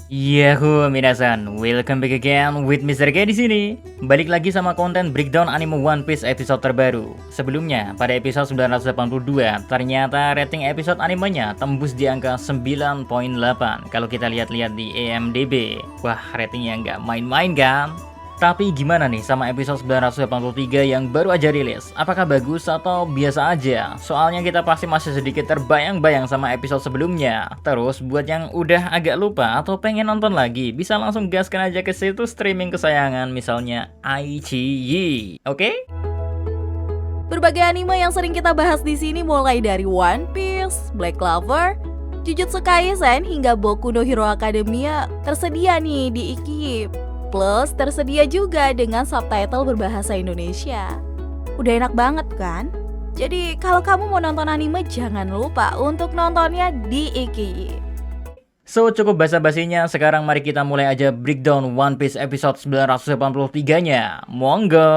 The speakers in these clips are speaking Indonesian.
Yahoo minasan, welcome back again with Mr. K di sini. Balik lagi sama konten breakdown anime One Piece episode terbaru. Sebelumnya, pada episode 982, ternyata rating episode animenya tembus di angka 9.8 kalau kita lihat-lihat di IMDb. Wah, ratingnya nggak main-main kan? Tapi gimana nih sama episode 983 yang baru aja rilis? Apakah bagus atau biasa aja? Soalnya kita pasti masih sedikit terbayang-bayang sama episode sebelumnya. Terus buat yang udah agak lupa atau pengen nonton lagi, bisa langsung gaskan aja ke situs streaming kesayangan, misalnya iQIYI. Oke? Berbagai anime yang sering kita bahas di sini mulai dari One Piece, Black Clover, Jujutsu Kaisen hingga Boku no Hero Academia tersedia nih di iQIYI. Plus tersedia juga dengan subtitle berbahasa Indonesia. Udah enak banget kan? Jadi kalau kamu mau nonton anime jangan lupa untuk nontonnya di iQIYI. So cukup basa-basinya, sekarang mari kita mulai aja breakdown One Piece episode 983-nya. Monggo!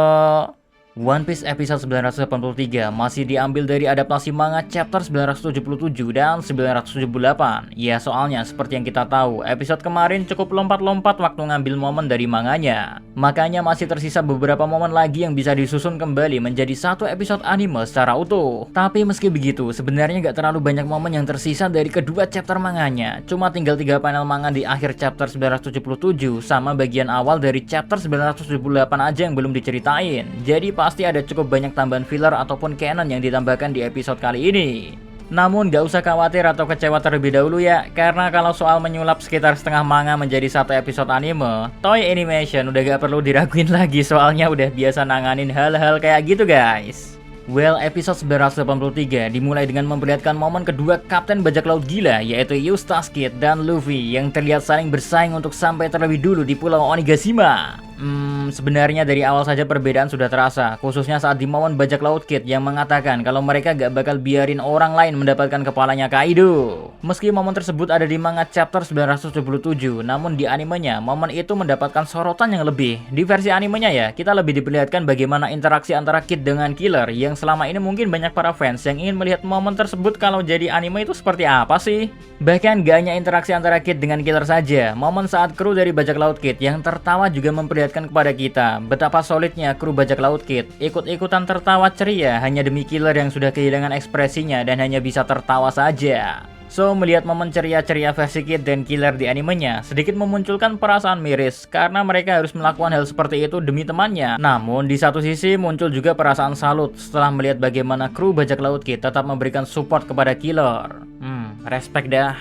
One Piece episode 983 masih diambil dari adaptasi manga chapter 977 dan 978. Ya soalnya seperti yang kita tahu, episode kemarin cukup lompat-lompat waktu ngambil momen dari manganya. Makanya masih tersisa beberapa momen lagi yang bisa disusun kembali menjadi satu episode anime secara utuh. Tapi meski begitu, sebenarnya gak terlalu banyak momen yang tersisa dari kedua chapter manganya. Cuma tinggal 3 panel manga di akhir chapter 977 sama bagian awal dari chapter 978 aja yang belum diceritain. Jadi pasti ada cukup banyak tambahan filler ataupun canon yang ditambahkan di episode kali ini. Namun gak usah khawatir atau kecewa terlebih dahulu ya, karena kalau soal menyulap sekitar setengah manga menjadi satu episode anime, Toei Animation udah gak perlu diraguin lagi, soalnya udah biasa nanganin hal-hal kayak gitu guys. Well, episode 983 dimulai dengan memperlihatkan momen kedua Kapten Bajak Laut Gila, yaitu Eustace Kid dan Luffy yang terlihat saling bersaing untuk sampai terlebih dulu di Pulau Onigashima. Sebenarnya dari awal saja perbedaan sudah terasa, khususnya saat di momen Bajak Laut Kid yang mengatakan kalau mereka gak bakal biarin orang lain mendapatkan kepalanya Kaido. Meski momen tersebut ada di manga chapter 977, namun di animenya momen itu mendapatkan sorotan yang lebih. Di versi animenya ya, kita lebih diperlihatkan bagaimana interaksi antara Kid dengan Killer yang selama ini mungkin banyak para fans yang ingin melihat momen tersebut kalau jadi anime itu seperti apa sih. Bahkan gak hanya interaksi antara Kid dengan Killer saja, momen saat kru dari Bajak Laut Kid yang tertawa juga memperlihatkan kepada kita betapa solidnya kru Bajak Laut Kid ikut-ikutan tertawa ceria hanya demi Killer yang sudah kehilangan ekspresinya dan hanya bisa tertawa saja. So, melihat momen ceria-ceria versi Kid dan Killer di animenya sedikit memunculkan perasaan miris karena mereka harus melakukan hal seperti itu demi temannya. Namun di satu sisi muncul juga perasaan salut setelah melihat bagaimana kru Bajak Laut Kid tetap memberikan support kepada Killer. Respect dah.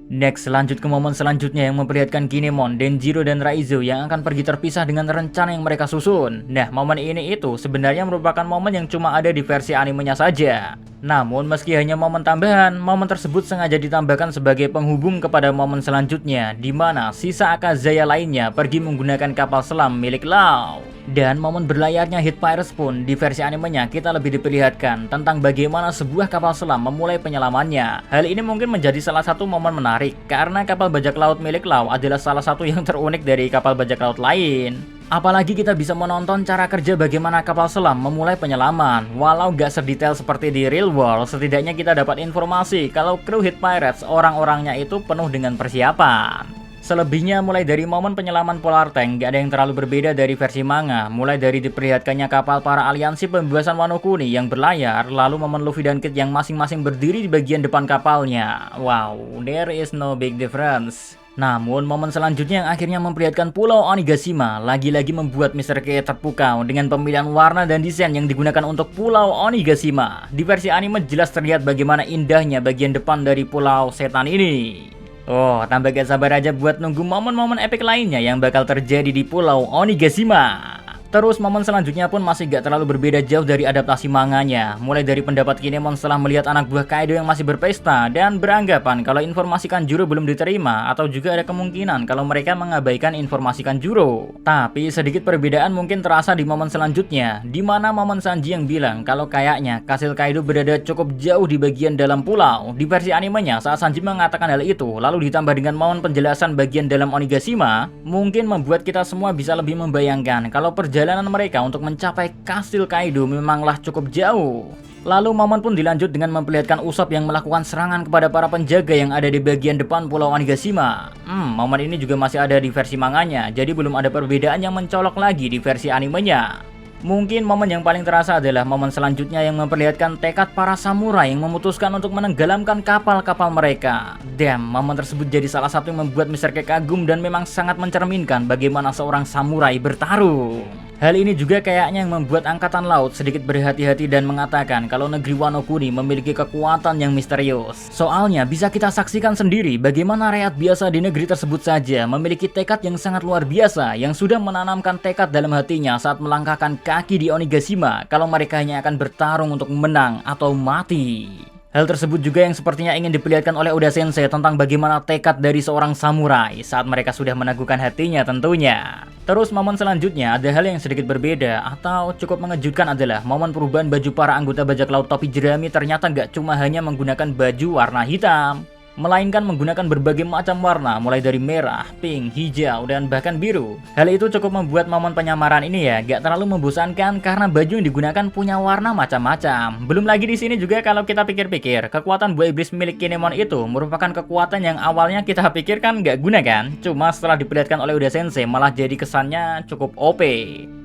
Next, lanjut ke momen selanjutnya yang memperlihatkan Kinemon, Denjiro, dan Raizo yang akan pergi terpisah dengan rencana yang mereka susun. Nah, momen ini itu sebenarnya merupakan momen yang cuma ada di versi animenya saja. Namun, meski hanya momen tambahan, momen tersebut sengaja ditambahkan sebagai penghubung kepada momen selanjutnya, di mana sisa Akazaya lainnya pergi menggunakan kapal selam milik Law. Dan momen berlayarnya Hit Pirates pun di versi animenya kita lebih diperlihatkan tentang bagaimana sebuah kapal selam memulai penyelamannya. Hal ini mungkin menjadi salah satu momen menarik karena kapal bajak laut milik Law adalah salah satu yang terunik dari kapal bajak laut lain. Apalagi kita bisa menonton cara kerja bagaimana kapal selam memulai penyelaman. Walau gak sedetail seperti di real world, setidaknya kita dapat informasi kalau kru Hit Pirates orang-orangnya itu penuh dengan persiapan. Selebihnya mulai dari momen penyelaman Polar Tank gak ada yang terlalu berbeda dari versi manga. Mulai dari diperlihatkannya kapal para aliansi pembebasan Wano Kuni yang berlayar, lalu momen Luffy dan Kid yang masing-masing berdiri di bagian depan kapalnya. Wow, there is no big difference. Namun momen selanjutnya yang akhirnya memperlihatkan Pulau Onigashima lagi-lagi membuat Mr. K terpukau dengan pemilihan warna dan desain yang digunakan untuk Pulau Onigashima. Di versi anime jelas terlihat bagaimana indahnya bagian depan dari Pulau Setan ini. Oh, tambah gak sabar aja buat nunggu momen-momen epic lainnya yang bakal terjadi di Pulau Onigashima. Terus momen selanjutnya pun masih gak terlalu berbeda jauh dari adaptasi manganya. Mulai dari pendapat Kinemon setelah melihat anak buah Kaido yang masih berpesta dan beranggapan kalau informasi Kanjuro belum diterima, atau juga ada kemungkinan kalau mereka mengabaikan informasi Kanjuro. Tapi sedikit perbedaan mungkin terasa di momen selanjutnya, di mana momen Sanji yang bilang kalau kayaknya Kastil Kaido berada cukup jauh di bagian dalam pulau. Di versi animenya saat Sanji mengatakan hal itu, lalu ditambah dengan momen penjelasan bagian dalam Onigashima, mungkin membuat kita semua bisa lebih membayangkan kalau perjalanan mereka untuk mencapai Kastil Kaido memanglah cukup jauh. Lalu momen pun dilanjut dengan memperlihatkan Usopp yang melakukan serangan kepada para penjaga yang ada di bagian depan Pulau Onigashima. Momen ini juga masih ada di versi manganya, jadi belum ada perbedaan yang mencolok lagi di versi animenya. Mungkin momen yang paling terasa adalah momen selanjutnya yang memperlihatkan tekad para samurai yang memutuskan untuk menenggelamkan kapal-kapal mereka. Damn, momen tersebut jadi salah satu yang membuat Mr. K kagum dan memang sangat mencerminkan bagaimana seorang samurai bertarung. Hal ini juga kayaknya yang membuat Angkatan Laut sedikit berhati-hati dan mengatakan kalau negeri Wano Kuni memiliki kekuatan yang misterius. Soalnya bisa kita saksikan sendiri bagaimana rakyat biasa di negeri tersebut saja memiliki tekad yang sangat luar biasa yang sudah menanamkan tekad dalam hatinya saat melangkahkan kaki di Onigashima kalau mereka hanya akan bertarung untuk menang atau mati. Hal tersebut juga yang sepertinya ingin diperlihatkan oleh Oda Sensei tentang bagaimana tekad dari seorang samurai saat mereka sudah meneguhkan hatinya tentunya. Terus momen selanjutnya ada hal yang sedikit berbeda atau cukup mengejutkan adalah momen perubahan baju para anggota bajak laut topi jerami ternyata nggak cuma hanya menggunakan baju warna hitam, melainkan menggunakan berbagai macam warna mulai dari merah, pink, hijau, dan bahkan biru. Hal itu cukup membuat momen penyamaran ini ya gak terlalu membosankan karena baju yang digunakan punya warna macam-macam. Belum lagi di sini juga kalau kita pikir-pikir, kekuatan buah iblis milik Kinemon itu merupakan kekuatan yang awalnya kita pikirkan gak guna kan? Cuma setelah diperlihatkan oleh Oda Sensei malah jadi kesannya cukup OP.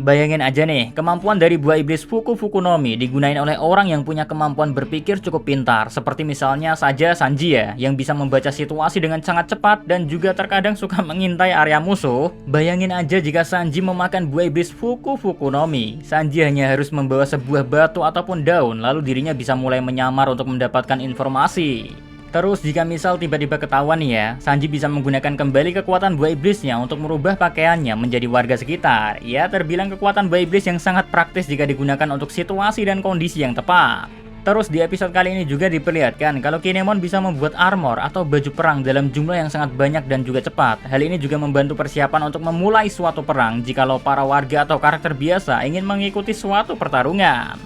Bayangin aja nih, kemampuan dari buah iblis Fuku Fuku no Mi digunain oleh orang yang punya kemampuan berpikir cukup pintar, seperti misalnya saja Sanji ya, yang bisa membaca situasi dengan sangat cepat dan juga terkadang suka mengintai area musuh. Bayangin aja jika Sanji memakan buah iblis Fuku Fuku no Mi. Sanji hanya harus membawa sebuah batu ataupun daun, lalu dirinya bisa mulai menyamar untuk mendapatkan informasi. Terus jika misal tiba-tiba ketahuan nih ya, Sanji bisa menggunakan kembali kekuatan buah iblisnya untuk merubah pakaiannya menjadi warga sekitar. Ya terbilang kekuatan buah iblis yang sangat praktis jika digunakan untuk situasi dan kondisi yang tepat. Terus di episode kali ini juga diperlihatkan kalau Kinemon bisa membuat armor atau baju perang dalam jumlah yang sangat banyak dan juga cepat. Hal ini juga membantu persiapan untuk memulai suatu perang jikalau para warga atau karakter biasa ingin mengikuti suatu pertarungan.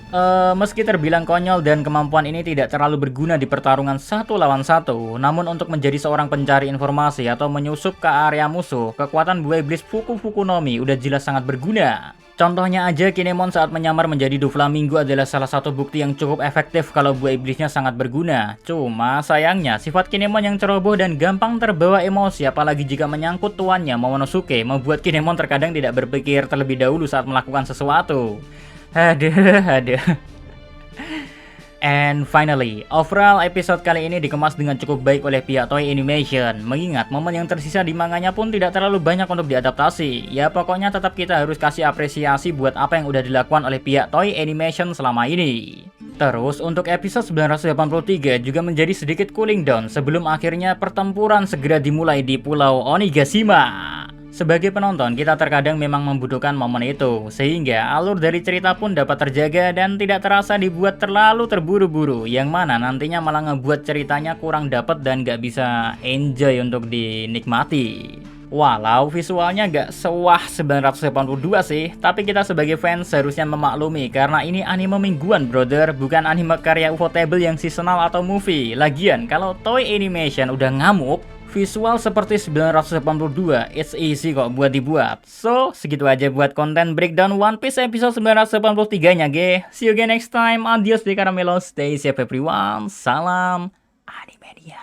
Meski terbilang konyol dan kemampuan ini tidak terlalu berguna di pertarungan satu lawan satu, namun untuk menjadi seorang pencari informasi atau menyusup ke area musuh, kekuatan buah iblis Fuku Fuku no Mi udah jelas sangat berguna. Contohnya aja Kinemon saat menyamar menjadi Doflamingo adalah salah satu bukti yang cukup efektif kalau buah iblisnya sangat berguna. Cuma sayangnya sifat Kinemon yang ceroboh dan gampang terbawa emosi apalagi jika menyangkut tuannya Momonosuke membuat Kinemon terkadang tidak berpikir terlebih dahulu saat melakukan sesuatu. Aduh. And finally, overall episode kali ini dikemas dengan cukup baik oleh pihak Toei Animation. Mengingat momen yang tersisa di manganya pun tidak terlalu banyak untuk diadaptasi. Ya pokoknya tetap kita harus kasih apresiasi buat apa yang udah dilakukan oleh pihak Toei Animation selama ini. Terus untuk episode 983 juga menjadi sedikit cooling down sebelum akhirnya pertempuran segera dimulai di Pulau Onigashima. Sebagai penonton, kita terkadang memang membutuhkan momen itu, sehingga alur dari cerita pun dapat terjaga dan tidak terasa dibuat terlalu terburu-buru, yang mana nantinya malah ngebuat ceritanya kurang dapet dan gak bisa enjoy untuk dinikmati. Walau visualnya gak sewah 982 sih, tapi kita sebagai fans seharusnya memaklumi karena ini anime mingguan brother, bukan anime karya Ufotable yang seasonal atau movie. Lagian, kalau Toei Animation udah ngamuk, visual seperti 982, it's easy kok buat dibuat. So, segitu aja buat konten breakdown One Piece episode 983-nya, ge. See you again next time. Adios di Caramelo. Stay safe everyone. Salam Animania.